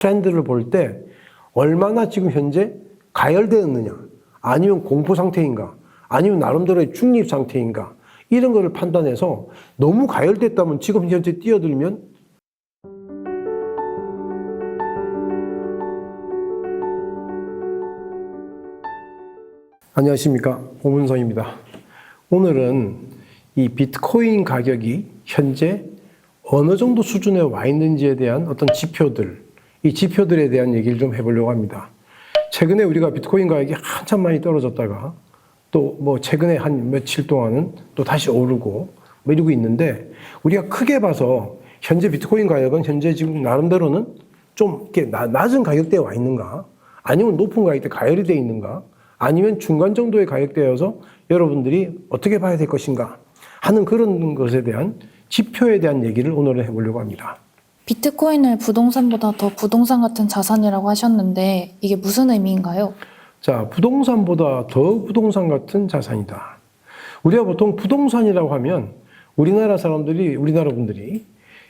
트렌드를 볼 때 얼마나 지금 현재 가열되었느냐, 아니면 공포 상태인가, 아니면 나름대로의 중립 상태인가, 이런 거를 판단해서 너무 가열됐다면 지금 현재 뛰어들면 안녕하십니까, 오문성입니다. 오늘은 이 비트코인 가격이 현재 어느 정도 수준에 와 있는지에 대한 어떤 지표들, 이 지표들에 대한 얘기를 좀 해보려고 합니다. 최근에 우리가 비트코인 가격이 한참 많이 떨어졌다가 또 뭐 최근에 한 며칠 동안은 또 다시 오르고 뭐 이러고 있는데, 우리가 크게 봐서 현재 비트코인 가격은 현재 지금 나름대로는 좀 이렇게 낮은 가격대에 와 있는가, 아니면 높은 가격대 가열이 되어 있는가, 아니면 중간 정도의 가격대여서 여러분들이 어떻게 봐야 될 것인가 하는 그런 것에 대한 지표에 대한 얘기를 오늘은 해보려고 합니다. 비트코인을 부동산보다 더 부동산 같은 자산이라고 하셨는데 이게 무슨 의미인가요? 자, 부동산보다 더 부동산 같은 자산이다. 우리가 보통 부동산이라고 하면 우리나라 분들이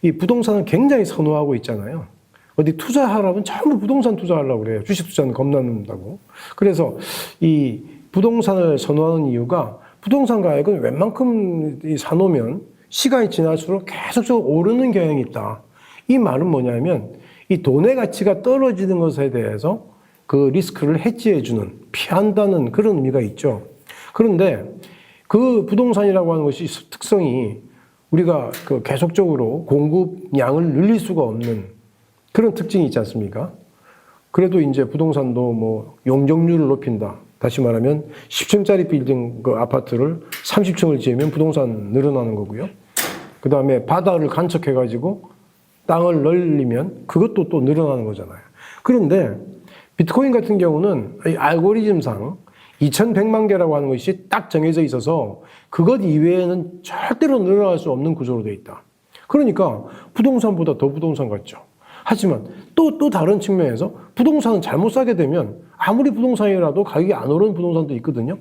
이 부동산을 굉장히 선호하고 있잖아요. 어디 투자하라면 전부 부동산 투자하려고 그래요. 주식 투자는 겁난다고. 그래서 이 부동산을 선호하는 이유가, 부동산 가격은 웬만큼 사놓으면 시간이 지날수록 계속적으로 오르는 경향이 있다. 이 말은 뭐냐면, 이 돈의 가치가 떨어지는 것에 대해서 그 리스크를 해지해주는, 피한다는 그런 의미가 있죠. 그런데 그 부동산이라고 하는 것이 특성이 우리가 그 계속적으로 공급량을 늘릴 수가 없는 그런 특징이 있지 않습니까? 그래도 이제 부동산도 뭐 용적률을 높인다. 다시 말하면 10층짜리 빌딩 그 아파트를 30층을 지으면 부동산 늘어나는 거고요. 그 다음에 바다를 간척해가지고 땅을 넓리면 그것도 또 늘어나는 거잖아요. 그런데 비트코인 같은 경우는 이 알고리즘상 2100만 개라고 하는 것이 딱 정해져 있어서 그것 이외에는 절대로 늘어날 수 없는 구조로 되어 있다. 그러니까 부동산보다 더 부동산 같죠. 하지만 또 다른 측면에서 부동산은 잘못 사게 되면 아무리 부동산이라도 가격이 안 오르는 부동산도 있거든요.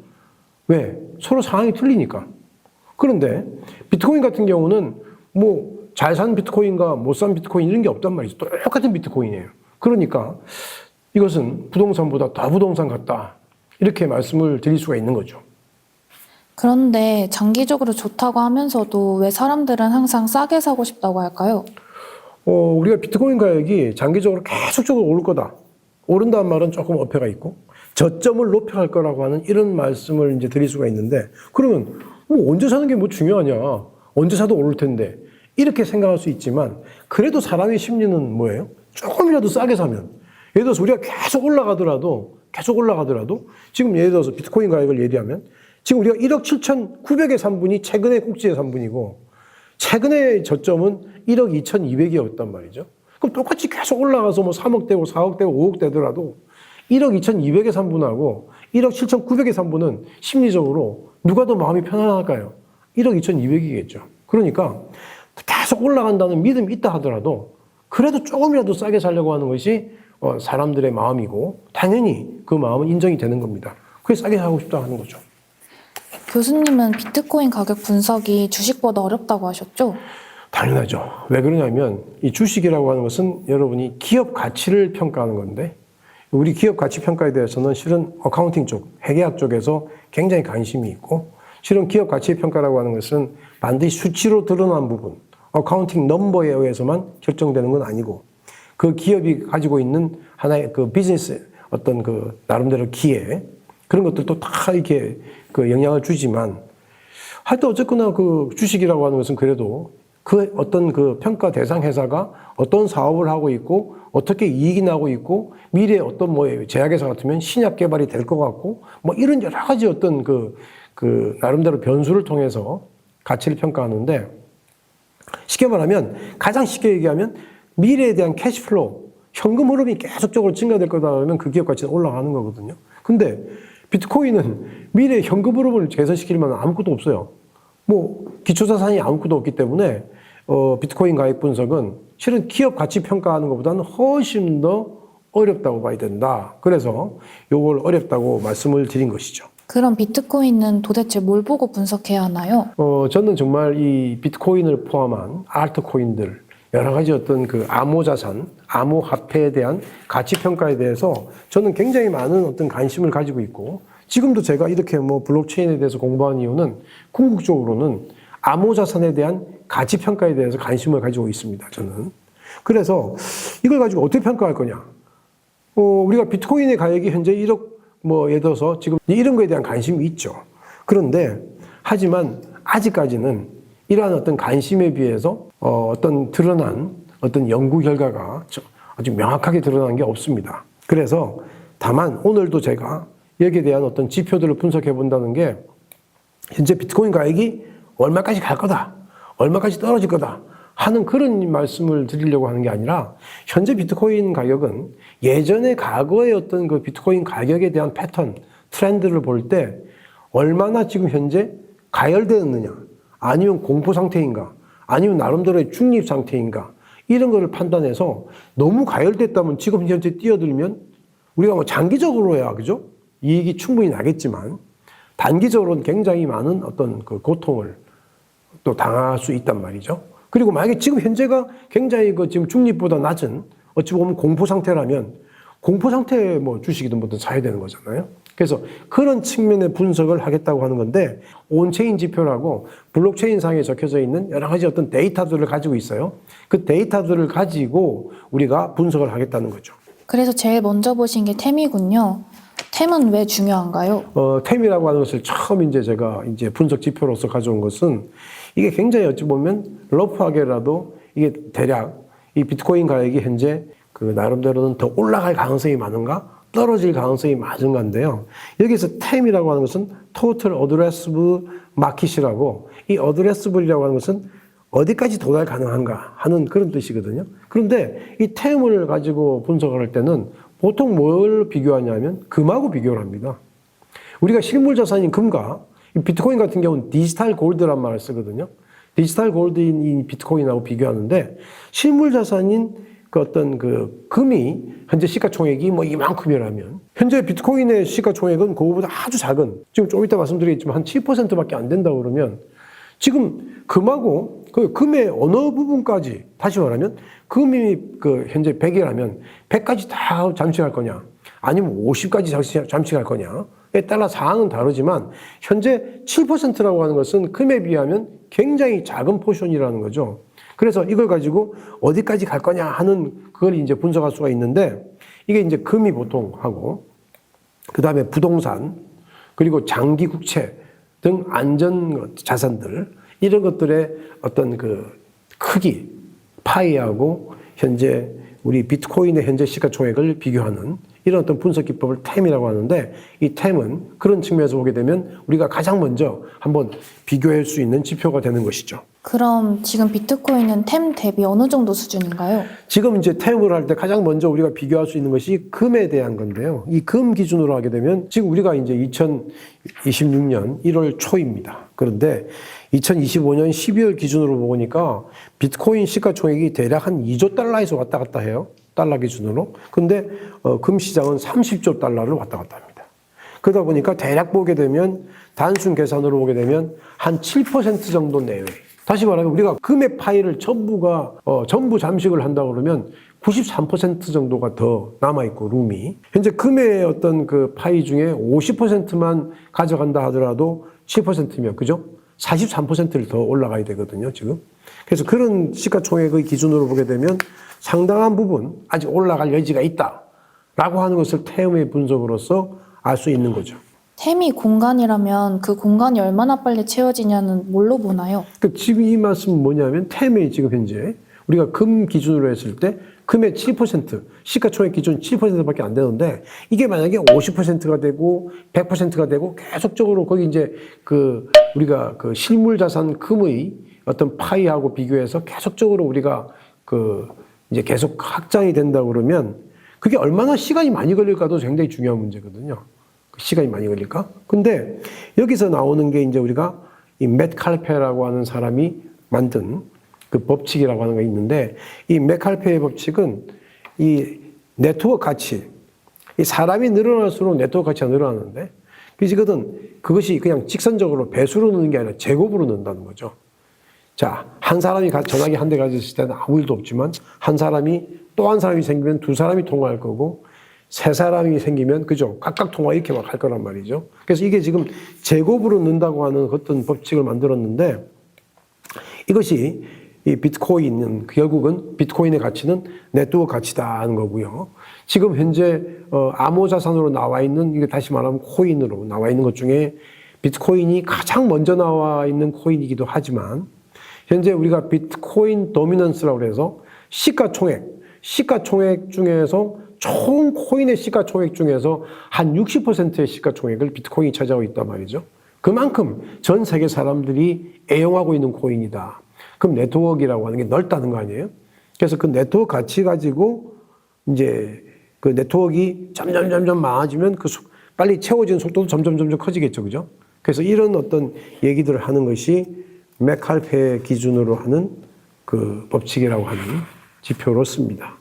왜? 서로 상황이 틀리니까. 그런데 비트코인 같은 경우는 뭐 잘 산 비트코인과 못 산 비트코인 이런 게 없단 말이죠. 똑같은 비트코인이에요. 그러니까 이것은 부동산보다 더 부동산 같다, 이렇게 말씀을 드릴 수가 있는 거죠. 그런데 장기적으로 좋다고 하면서도 왜 사람들은 항상 싸게 사고 싶다고 할까요? 우리가 비트코인 가격이 장기적으로 계속적으로 오를 거다, 오른다는 말은 조금 어폐가 있고, 저점을 높여갈 거라고 하는 이런 말씀을 이제 드릴 수가 있는데, 그러면 뭐 언제 사는 게 뭐 중요하냐, 언제 사도 오를 텐데, 이렇게 생각할 수 있지만, 그래도 사람의 심리는 뭐예요? 조금이라도 싸게 사면, 예를 들어서 우리가 계속 올라가더라도 지금 예를 들어서 비트코인 가격을 예리하면 지금 우리가 1억 7,900에 산 분이 최근에 꼭지에 산 분이고, 최근에 저점은 1억 2,200이었단 말이죠. 그럼 똑같이 계속 올라가서 뭐 3억 되고 4억 되고 5억 되더라도 1억 2,200에 산 분하고 1억 7,900에 산 분은 심리적으로 누가 더 마음이 편안할까요? 1억 2,200이겠죠. 그러니까 계속 올라간다는 믿음이 있다 하더라도 그래도 조금이라도 싸게 살려고 하는 것이 사람들의 마음이고, 당연히 그 마음은 인정이 되는 겁니다. 그래서 싸게 사고 싶다 하는 거죠. 교수님은 비트코인 가격 분석이 주식보다 어렵다고 하셨죠? 당연하죠. 왜 그러냐면 이 주식이라고 하는 것은 여러분이 기업 가치를 평가하는 건데, 우리 기업 가치 평가에 대해서는 실은 어카운팅 쪽, 회계학 쪽에서 굉장히 관심이 있고, 실은 기업 가치 평가라고 하는 것은 반드시 수치로 드러난 부분, 어카운팅 넘버에 의해서만 결정되는 건 아니고, 그 기업이 가지고 있는 하나의 그 비즈니스 어떤 그 나름대로 기회, 그런 것들도 다 이렇게 그 영향을 주지만, 하여튼 어쨌거나 그 주식이라고 하는 것은 그래도 그 어떤 그 평가 대상 회사가 어떤 사업을 하고 있고, 어떻게 이익이 나고 있고, 미래에 어떤 뭐 제약회사 같으면 신약 개발이 될 것 같고, 뭐 이런 여러 가지 어떤 그 나름대로 변수를 통해서 가치를 평가하는데, 쉽게 말하면, 가장 쉽게 얘기하면 미래에 대한 캐시플로우, 현금 흐름이 계속적으로 증가될 거다 그러면 그 기업 가치는 올라가는 거거든요. 근데 비트코인은 미래의 현금 흐름을 개선시킬 만한 아무것도 없어요. 뭐 기초자산이 아무것도 없기 때문에 비트코인 가격 분석은 실은 기업 가치 평가하는 것보다는 훨씬 더 어렵다고 봐야 된다. 그래서 이걸 어렵다고 말씀을 드린 것이죠. 그럼 비트코인은 도대체 뭘 보고 분석해야 하나요? 저는 정말 이 비트코인을 포함한 알트코인들, 여러 가지 어떤 그 암호자산, 암호화폐에 대한 가치평가에 대해서 저는 굉장히 많은 어떤 관심을 가지고 있고, 지금도 제가 이렇게 뭐 블록체인에 대해서 공부한 이유는 궁극적으로는 암호자산에 대한 가치평가에 대해서 관심을 가지고 있습니다, 저는. 그래서 이걸 가지고 어떻게 평가할 거냐. 우리가 비트코인의 가격이 현재 1억, 뭐 예를 들어서 지금 이런 거에 대한 관심이 있죠. 그런데, 하지만 아직까지는 이러한 어떤 관심에 비해서 어떤 드러난 어떤 연구 결과가 아주 명확하게 드러난 게 없습니다. 그래서 다만 오늘도 제가 여기에 대한 어떤 지표들을 분석해 본다는 게 현재 비트코인 가격이 얼마까지 갈 거다, 얼마까지 떨어질 거다 하는 그런 말씀을 드리려고 하는 게 아니라, 현재 비트코인 가격은 예전의 과거의 어떤 그 비트코인 가격에 대한 패턴, 트렌드를 볼 때 얼마나 지금 현재 가열되었느냐, 아니면 공포 상태인가, 아니면 나름대로의 중립 상태인가, 이런 거를 판단해서 너무 가열됐다면 지금 현재 뛰어들면 우리가 뭐 장기적으로야, 그죠? 이익이 충분히 나겠지만 단기적으로는 굉장히 많은 어떤 그 고통을 또 당할 수 있단 말이죠. 그리고 만약에 지금 현재가 굉장히 그 지금 중립보다 낮은 어찌 보면 공포 상태라면 공포 상태의 뭐 주식이든 뭐든 사야 되는 거잖아요. 그래서 그런 측면의 분석을 하겠다고 하는 건데, 온체인 지표라고 블록체인 상에 적혀져 있는 여러 가지 어떤 데이터들을 가지고 있어요. 그 데이터들을 가지고 우리가 분석을 하겠다는 거죠. 그래서 제일 먼저 보신 게 템이군요. 템은 왜 중요한가요? 템이라고 하는 것을 처음 이제 제가 이제 분석 지표로서 가져온 것은, 이게 굉장히 어찌 보면 러프하게라도 이게 대략 이 비트코인 가격이 현재 그 나름대로는 더 올라갈 가능성이 많은가, 떨어질 가능성이 많은가인데요. 여기서 템이라고 하는 것은 Total Addressable Market이라고, 이 Addressable이라고 하는 것은 어디까지 도달 가능한가 하는 그런 뜻이거든요. 그런데 이 템을 가지고 분석을 할 때는 보통 뭘 비교하냐면 금하고 비교를 합니다. 우리가 실물 자산인 금과 비트코인 같은 경우는 디지털 골드란 말을 쓰거든요. 디지털 골드인 이 비트코인하고 비교하는데, 실물 자산인 그 어떤 그 금이 현재 시가총액이 뭐 이만큼이라면 현재 비트코인의 시가총액은 그거보다 아주 작은, 지금 좀 이따 말씀드리겠지만 한 7%밖에 안 된다고 그러면, 지금 금하고 그 금의 어느 부분까지, 다시 말하면 금이 그 현재 100이라면 100까지 다 잠식할 거냐, 아니면 50까지 잠식할 거냐에 따라 사항은 다르지만, 현재 7%라고 하는 것은 금에 비하면 굉장히 작은 포션이라는 거죠. 그래서 이걸 가지고 어디까지 갈 거냐 하는 그걸 이제 분석할 수가 있는데, 이게 이제 금이 보통 하고, 그 다음에 부동산, 그리고 장기 국채 등 안전 자산들, 이런 것들의 어떤 그 크기, 파이하고 현재 우리 비트코인의 현재 시가총액을 비교하는 이런 어떤 분석 기법을 템이라고 하는데, 이 템은 그런 측면에서 보게 되면 우리가 가장 먼저 한번 비교할 수 있는 지표가 되는 것이죠. 그럼 지금 비트코인은 템 대비 어느 정도 수준인가요? 지금 이제 템을 할 때 가장 먼저 우리가 비교할 수 있는 것이 금에 대한 건데요. 이 금 기준으로 하게 되면 지금 우리가 이제 2026년 1월 초입니다. 그런데 2025년 12월 기준으로 보니까 비트코인 시가총액이 대략 한 2조 달러에서 왔다 갔다 해요. 달러 기준으로. 근데 금 시장은 30조 달러를 왔다 갔다 합니다. 그러다 보니까 대략 보게 되면, 단순 계산으로 보게 되면 한 7% 정도 내외. 다시 말하면 우리가 금의 파이를 전부 잠식을 한다 그러면 93% 정도가 더 남아있고, 룸이. 현재 금의 어떤 그 파이 중에 50%만 가져간다 하더라도 7%면, 그죠? 43%를 더 올라가야 되거든요, 지금. 그래서 그런 시가총액의 기준으로 보게 되면 상당한 부분 아직 올라갈 여지가 있다라고 하는 것을 템의 분석으로서 알 수 있는 거죠. 템이 공간이라면 그 공간이 얼마나 빨리 채워지냐는 뭘로 보나요? 그러니까 지금 이 말씀은 뭐냐면, 템이 지금 현재 우리가 금 기준으로 했을 때 금의 7%, 시가총액 기준 7%밖에 안 되는데, 이게 만약에 50%가 되고 100%가 되고 계속적으로 거기 이제 그 우리가 그 실물 자산 금의 어떤 파이하고 비교해서 계속적으로 우리가 그 이제 계속 확장이 된다 그러면, 그게 얼마나 시간이 많이 걸릴까도 굉장히 중요한 문제거든요. 시간이 많이 걸릴까? 근데 여기서 나오는 게 이제 우리가 이 맷 칼페라고 하는 사람이 만든 그 법칙이라고 하는 게 있는데, 이 맷 칼페의 법칙은 이 네트워크 가치, 이 사람이 늘어날수록 네트워크 가치가 늘어나는데, 그것이 그냥 직선적으로 배수로 느는 게 아니라 제곱으로 는다는 거죠. 자, 한 사람이 전화기 한 대 가졌을 때는 아무 일도 없지만 한 사람이 또 한 사람이 생기면 두 사람이 통화할 거고 세 사람이 생기면 그죠? 각각 통화 이렇게 막 할 거란 말이죠. 그래서 이게 지금 제곱으로 넣는다고 하는 어떤 법칙을 만들었는데 이것이 이 비트코인은 결국은 비트코인의 가치는 네트워크 가치다 하는 거고요. 지금 현재 암호자산으로 나와 있는 이게 다시 말하면 코인으로 나와 있는 것 중에 비트코인이 가장 먼저 나와 있는 코인이기도 하지만 현재 우리가 비트코인 도미넌스라고 해서 시가총액 중에서 총 코인의 시가총액 중에서 한 60%의 시가총액을 비트코인이 차지하고 있단 말이죠. 그만큼 전 세계 사람들이 애용하고 있는 코인이다. 그럼 네트워크라고 하는 게 넓다는 거 아니에요? 그래서 그 네트워크 가치 가지고 이제 그 네트워크가 점점 많아지면 빨리 채워지는 속도도 점점 커지겠죠. 그죠? 그래서 이런 어떤 얘기들을 하는 것이 맥칼페 기준으로 하는 그 법칙이라고 하는 지표로 씁니다.